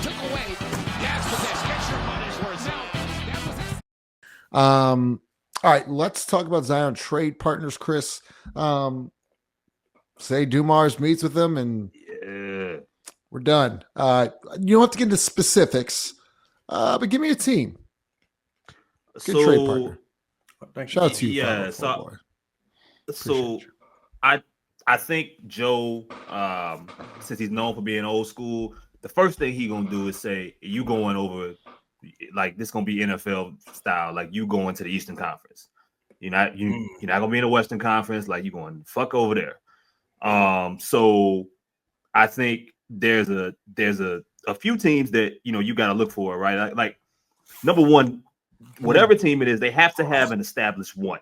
took away. That's the best. Get your money's worth. Now, that was it. All right, let's talk about Zion trade partners, Chris. Say Dumars meets with them and we're done. You don't have to get into specifics, but give me a team. Good trade partner. Shout out to you. Yeah, I think Joe, since he's known for being old school, the first thing he gonna do is say, "You going over like this gonna be NFL style, like you going to the Eastern Conference. You're not gonna be in the Western Conference, like you going fuck over there." So I think there's a few teams that you got to look for, right? Like number one, whatever team it is, they have to have an established one.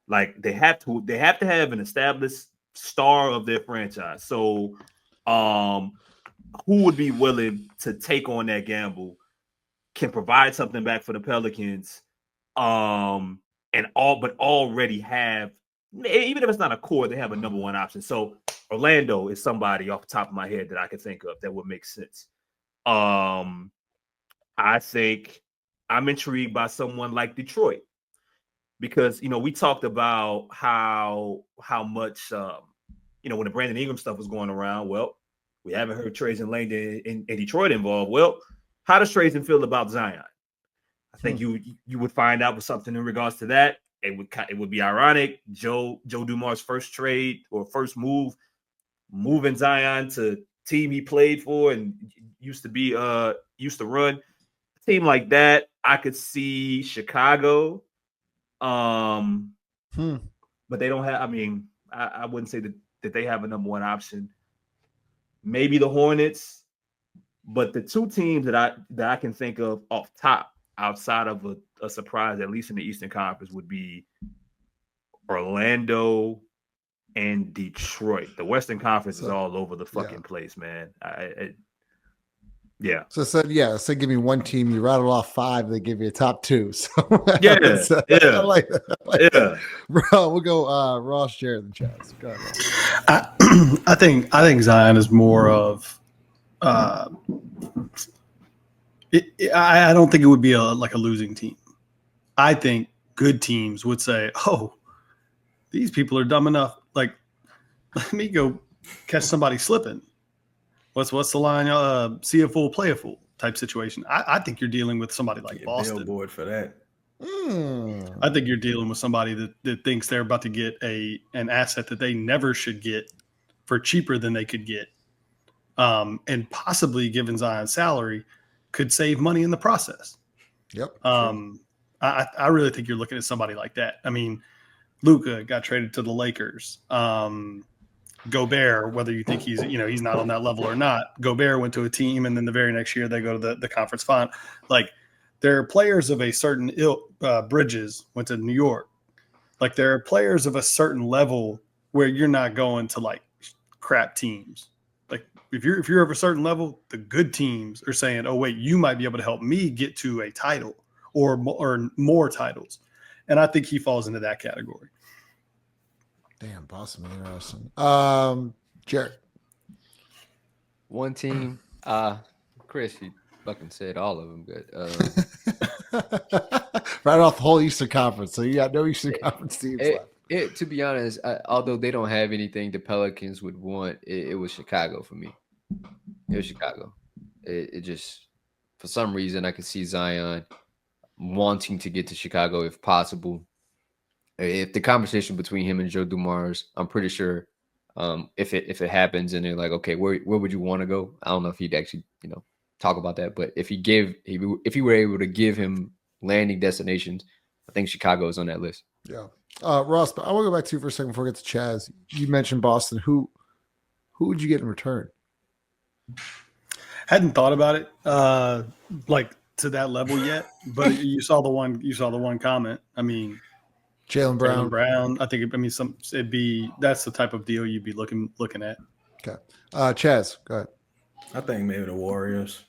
Like they have to have an established star of their franchise. So who would be willing to take on that gamble, can provide something back for the Pelicans, but already have, even if it's not a core, they have a number one option. So Orlando is somebody off the top of my head that I can think of that would make sense. I think I'm intrigued by someone like Detroit because, we talked about how much, when the Brandon Ingram stuff was going around, well, we haven't heard Trajan Langdon in Detroit involved. Well, how does Trajan feel about Zion? I think you would find out with something in regards to that. It would be ironic. Joe Dumars' first trade or first moving Zion to team he played for and used to run. A team like that, I could see Chicago. But they don't have. I mean, I wouldn't say that they have a number one option. Maybe the Hornets, but the two teams that I can think of off top, outside of a surprise, at least in the Eastern Conference, would be Orlando and Detroit. The Western Conference is all over the fucking place, man. Yeah. So say give me one team. You rattle off five, they give you a top two. So yeah. I like that. Bro, we'll go Ross, Jared, and Chaz. Go ahead, Ross. I think Zion is more of I don't think it would be like a losing team. I think good teams would say, "Oh, these people are dumb enough. Like, let me go catch somebody slipping." What's the line? See a fool, play a fool type situation. I think you're dealing with somebody like Boston. Billboard for that. I think you're dealing with somebody that thinks they're about to get an asset that they never should get for cheaper than they could get, and possibly, given Zion's salary, could save money in the process. Yep. I really think you're looking at somebody like that. I mean, Luka got traded to the Lakers. Gobert, whether you think he's not on that level or not, Gobert went to a team, and then the very next year they go to the conference final. Like, there are players of a certain Bridges went to New York. Like, there are players of a certain level where you're not going to like crap teams. Like, if you're of a certain level, the good teams are saying, "Oh wait, you might be able to help me get to a title or more titles," and I think he falls into that category. Damn, Boston, interesting. Jared. One team. Chris, you fucking said all of them good. Right off the whole Eastern Conference, so you got no Eastern Conference teams left. To be honest, although they don't have anything the Pelicans would want, it was Chicago for me. It was Chicago. It just, for some reason, I could see Zion wanting to get to Chicago if possible. If the conversation between him and Joe Dumars, I'm pretty sure if it happens and they're like, okay, where would you want to go? I don't know if he'd actually talk about that, but if he were able to give him landing destinations, I think Chicago is on that list. Yeah. Ross, but I want to go back to you for a second before we get to Chaz. You mentioned Boston. Who would you get in return? Hadn't thought about it like to that level yet, but you saw the one comment. I mean, Jaylen Brown. I think that's the type of deal you'd be looking at. Okay. Chaz, go ahead. I think maybe the Warriors.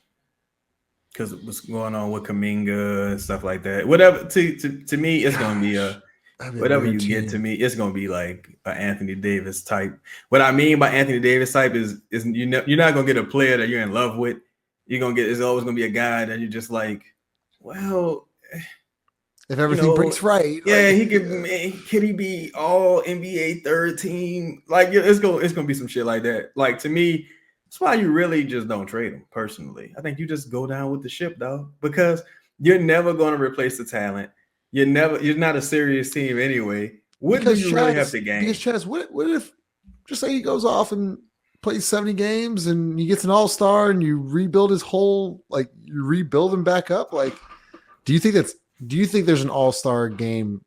Because what's going on with Kuminga and stuff like that. Whatever to me, it's gonna be whatever you get to me, it's gonna be like an Anthony Davis type. What I mean by Anthony Davis type is you're not gonna get a player that you're in love with, It's always gonna be a guy that you're just like, well, if everything breaks right, yeah, could he be all NBA third team? Like, it's gonna be some shit like that. Like, to me, that's why you really just don't trade him. Personally, I think you just go down with the ship, though, because you're never gonna replace the talent. You're not a serious team anyway. What do you really have to gain? Because Chaz, what if, just say he goes off and plays 70 games and he gets an all-star and you rebuild you rebuild him back up? Like, do you think there's an all-star game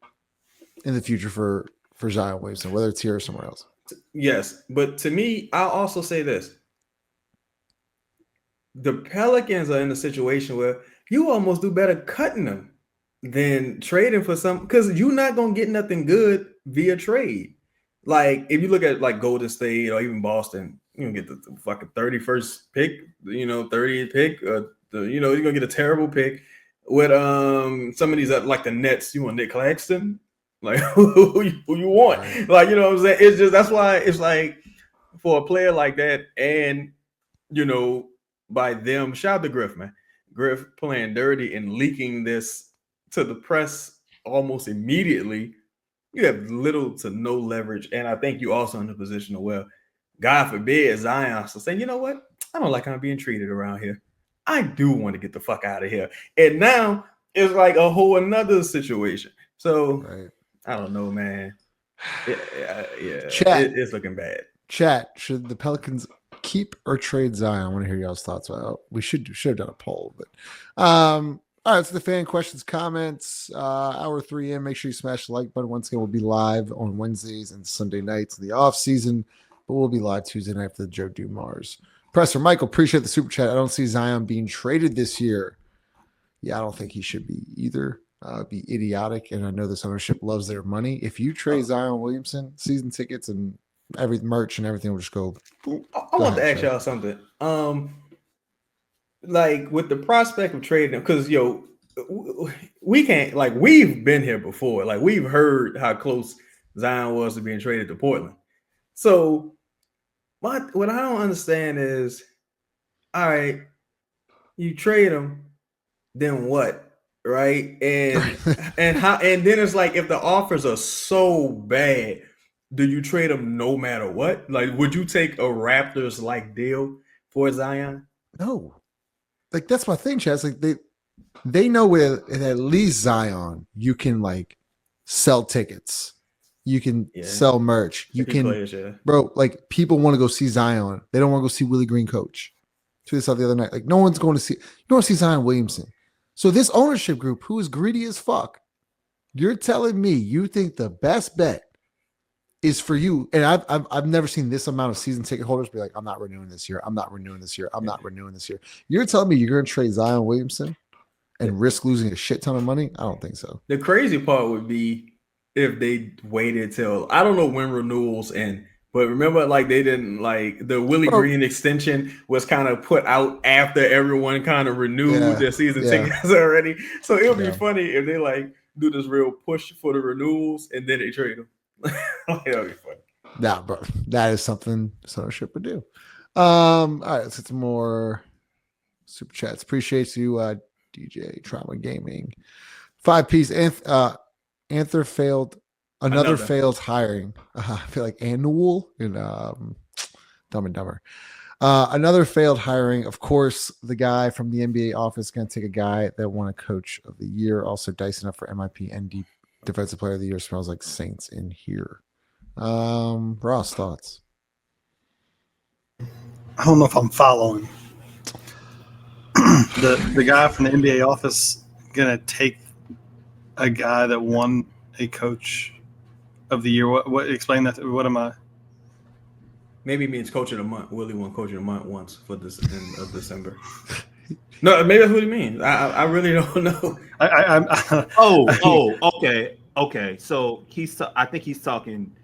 in the future for Zion Williamson, whether it's here or somewhere else? Yes, but to me, I'll also say this. The Pelicans are in a situation where you almost do better cutting them than trading for some, because you're not going to get nothing good via trade. Like, if you look at like Golden State or even Boston, you can get the fucking 31st pick, 30th pick, you're going to get a terrible pick. With some of these like the Nets, you want Nick Claxton? Like, who you want? Like, you know what I'm saying? It's just, that's why it's like, for a player like that, and by them, shout out to Griff, man. Griff playing dirty and leaking this to the press almost immediately, you have little to no leverage. And I think you also in a position of, well, God forbid Zion so saying, you know what? I don't like how I'm being treated around here. I do want to get the fuck out of here. And now it's like a whole another situation. So I don't know, man. It's looking bad. Chat, should the Pelicans keep or trade Zion? I want to hear y'all's thoughts about it. We should have done a poll, but all right, so the fan questions, comments, hour 3 in. Make sure you smash the like button. Once again, we'll be live on Wednesdays and Sunday nights in the off season, but we'll be live Tuesday night for the Joe Dumars. Presser Michael, appreciate the super chat. I don't see Zion being traded this year. Yeah, I don't think he should be either. Be idiotic, and I know this ownership loves their money. If you trade Zion Williamson, season tickets and every merch and everything will just go. I want to ask y'all something. Like, with the prospect of trading him, because we can't, like, we've been here before. Like, we've heard how close Zion was to being traded to Portland. So what I don't understand is, all right, you trade him, then what? Right? And and then it's like, if the offers are so bad, do you trade him no matter what? Like, would you take a Raptors like deal for Zion? No. Like, that's my thing, Chaz. Like, they know with at least Zion, you can like sell tickets, you can sell merch, you can players, bro. Like, people want to go see Zion. They don't want to go see Willie Green coach. To this out the other night. Like, no one's going to see. You want to see Zion Williamson. So this ownership group, who is greedy as fuck, you're telling me you think the best bet is for you, and I've never seen this amount of season ticket holders be like, I'm not renewing this year. I'm not renewing this year. I'm not renewing this year. You're telling me you're going to trade Zion Williamson and risk losing a shit ton of money? I don't think so. The crazy part would be if they waited till, I don't know when renewals end, but remember, like, they didn't, like, the Willie Green extension was kind of put out after everyone kind of renewed their season tickets already. So it would be funny if they like do this real push for the renewals and then they trade them. That'll be funny. Nah, bro, that is something ownership would do. All right, let's get some more super chats. Appreciate you, DJ Trauma Gaming. 5-piece. Anther failed. Another failed hiring. I feel like annual in Dumb and Dumber. Another failed hiring. Of course, the guy from the NBA office going to take a guy that won a Coach of the Year. Also dicing up for MIP ND Defensive Player of the Year. Smells like Saints in here. Ross, thoughts? I don't know if I'm following. The guy from the NBA office gonna take a guy that won a Coach of the Year. What? Explain that. What am I? Maybe it means Coach of the Month. Willie won Coach of the Month once for this end of December. No, maybe that's what he means. I really don't know. Okay. So I think he's talking.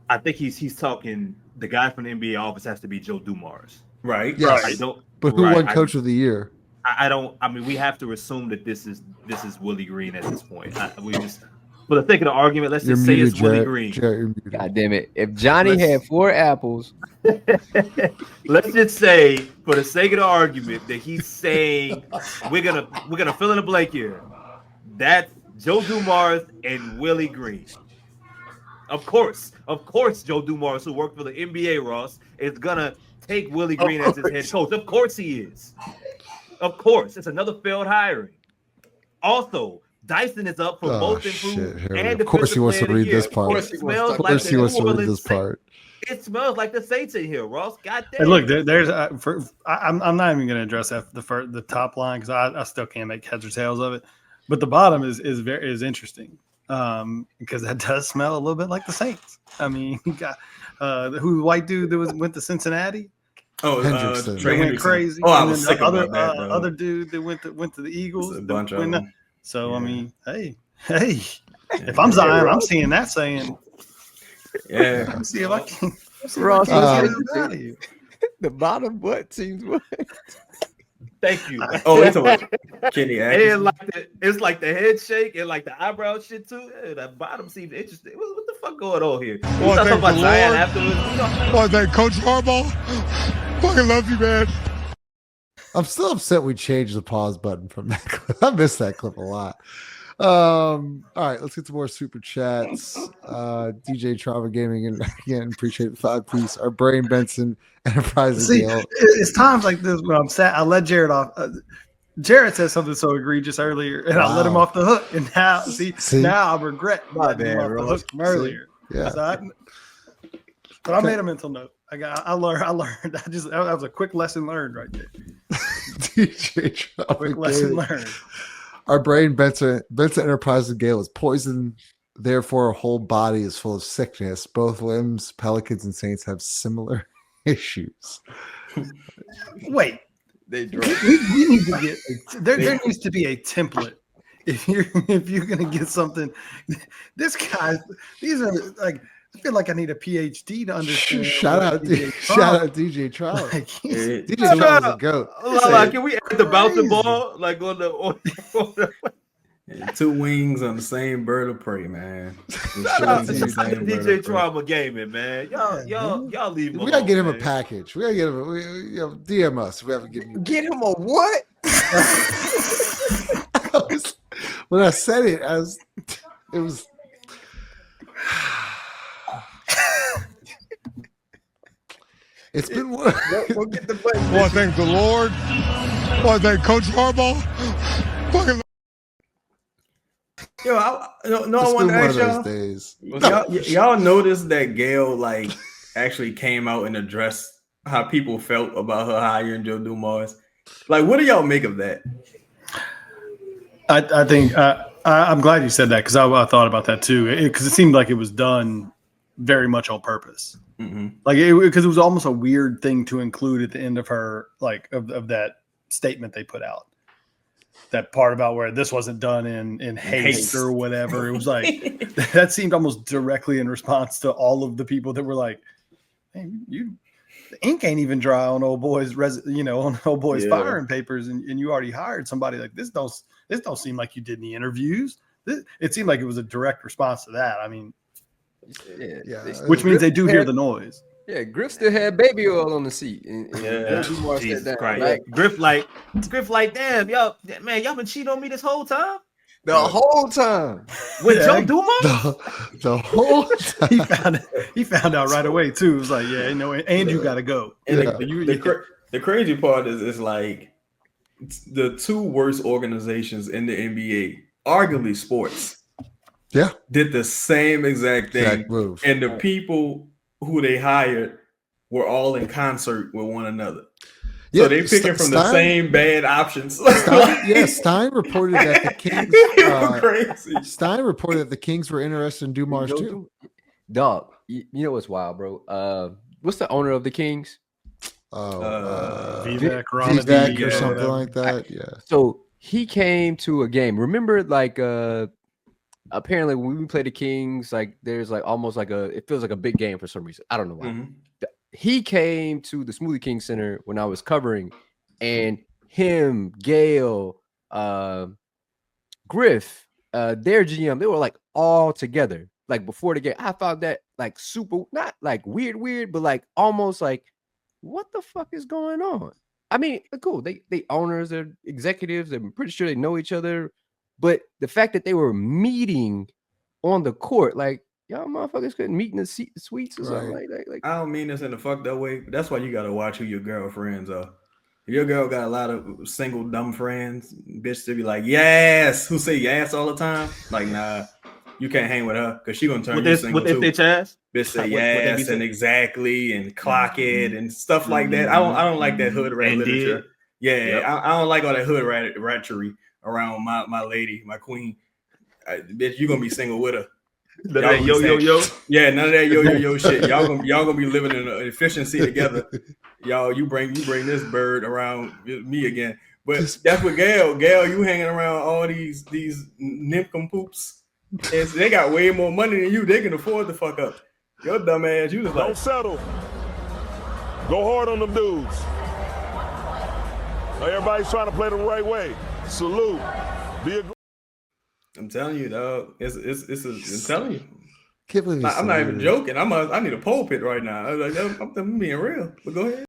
The guy from the NBA office has to be Joe Dumars, right? Yes. But who won Coach of the Year? I don't. I mean, we have to assume that this is Willie Green at this point. For the sake of the argument, let's You're just say muted, it's Willie Jarrett. Green. Jarrett, you're muted. God damn it! If Johnny had 4 apples, Let's just say, for the sake of the argument, that he's saying we're gonna fill in the blank here. That's Joe Dumars and Willie Green. Of course, Joe Dumars, who worked for the NBA, Ross, is gonna take Willie Green as his head coach. Of course he is. Of course, it's another failed hiring. Also, Dyson is up for both improved and of course he wants to read this part. It smells Of like course the he wants to New read Orleans this part. It smells like the Saints in here, Ross. God damn. Hey, look, there's I'm not even going to address that the top line because I still can't make heads or tails of it, but the bottom is interesting because that does smell a little bit like the Saints. I mean, who white dude that went to Cincinnati? Oh, Hendrickson. Trey Went Hendrickson. crazy. Oh, I And was then sick the about that. Though. other dude that went to the Eagles. It's a bunch of them. So Yeah. I mean, hey, if I'm Zion, I'm seeing that saying, Yeah. let me see if I can. Ross, Um, the bottom what seems what? Thank you. Oh, it's Kenny And Atkinson. it's like the head shake and like the eyebrow shit too. Yeah, that bottom seems interesting. What the fuck going on here? We Well, talking thank about the Zion Lord. afterwards. Well, thank Coach Harbaugh. Fucking love you, man. I'm still upset we changed the pause button from that clip. I miss that clip a lot. All right, let's get to more super chats. DJ Trauma Gaming, and again, appreciate the 5-piece. Our Brain Benson Enterprise. See, it's times like this when I'm sad. I let Jared off. Jared said something so egregious earlier, and I let him oim off the hook. And now, see? Now I regret letting him off the hook from earlier. Yeah. So but I made a mental note. I learned. That was a quick lesson learned right there. DJ Trauma Quick lesson Gaming. learned. Our Brain Benson Enterprise and Gale is poisoned. Therefore, our whole body is full of sickness. Both limbs, Pelicans and Saints have similar issues. Wait, They drunk. we need to get there needs to be a template. If you're gonna get something, these are like I feel like I need a PhD to understand. Shout out DJ Trout. Like, DJ Trout is a goat. Can we add the bouncing ball like on the? Yeah, 2 wings on the same bird of prey, man. Shout out to DJ Trauma Gaming, man. Y'all leave him. We gotta get him man. a package. We gotta get him. DM us. We haven't given you. Get him a what? When I said it, it was. It's been one. We'll get the button. Well, thank the Lord. Well, thank Coach Harbaugh. Fucking Yo, I It's want been to one ask of y'all. those days. Y'all noticed that Gail actually came out and addressed how people felt about her hiring Joe Dumars. What do y'all make of that? I think I'm glad you said that because I thought about that too. Because it seemed like it was done very much on purpose. Mm-hmm. Because it was almost a weird thing to include at the end of her of that statement they put out. That part about where this wasn't done in haste or whatever. It was like that seemed almost directly in response to all of the people that were like, "Hey, the ink ain't even dry on old boys, on old boys firing papers, and you already hired somebody like this. Don't seem like you did any interviews." It seemed like it was a direct response to that. I mean, which means they do hear the noise. Yeah, Griff still had baby oil on the seat. And Jesus Christ. Griff like, damn, y'all been cheating on me this whole time? the whole time. With Joe Dumars? The whole time. He found out right away too. It was like, and you got to go. And Yeah. the crazy part is like the 2 worst organizations in the NBA, arguably sports, did the same exact thing. Exact move. And the people who they hired were all in concert with one another. So they picking from the same bad options. Stein reported that the Kings. Crazy. Stein reported that the Kings were interested in Dumars too. Dog, you know what's wild, bro? What's the owner of the Kings? Vivek or something like that. Yeah. So he came to a game. Remember, apparently when we play the Kings, there's almost it feels like a big game for some reason. I don't know why. Mm-hmm. He came to the Smoothie King Center when I was covering, and him, Gail, Griff, their GM, they were like all together. Like before the game, I found that like super, not like weird, but like almost like, what the fuck is going on? I mean, cool. They owners, they're executives. I'm pretty sure they know each other. But the fact that they were meeting on the court, like y'all motherfuckers couldn't meet in the suites or something like that. Like, I don't mean this in a fucked up way, but that's why you gotta watch who your girlfriends are. If your girl got a lot of single dumb friends, bitch, to be like, yes, who say yes all the time? Like, nah, you can't hang with her because she gonna turn you single too. With their ass? Bitch say yes and exactly and clock it and stuff like that. I don't like that hood rat literature. Yeah, I don't like all that hood ratchery around my lady, my queen. Bitch, you gonna be single with her. None of that yo. Yeah, none of that yo shit. Y'all gonna be living in efficiency together. Y'all, you bring this bird around me again. But that's what Gail, you hanging around all these nincompoops. And so they got way more money than you. They can afford to fuck up. Your dumb ass, you just like, don't settle. Go hard on them dudes. Everybody's trying to play the right way. Salute. I'm telling you, dog. I'm telling you. Can't believe I'm not even joking. I need a pulpit right now. I'm being real. But go ahead.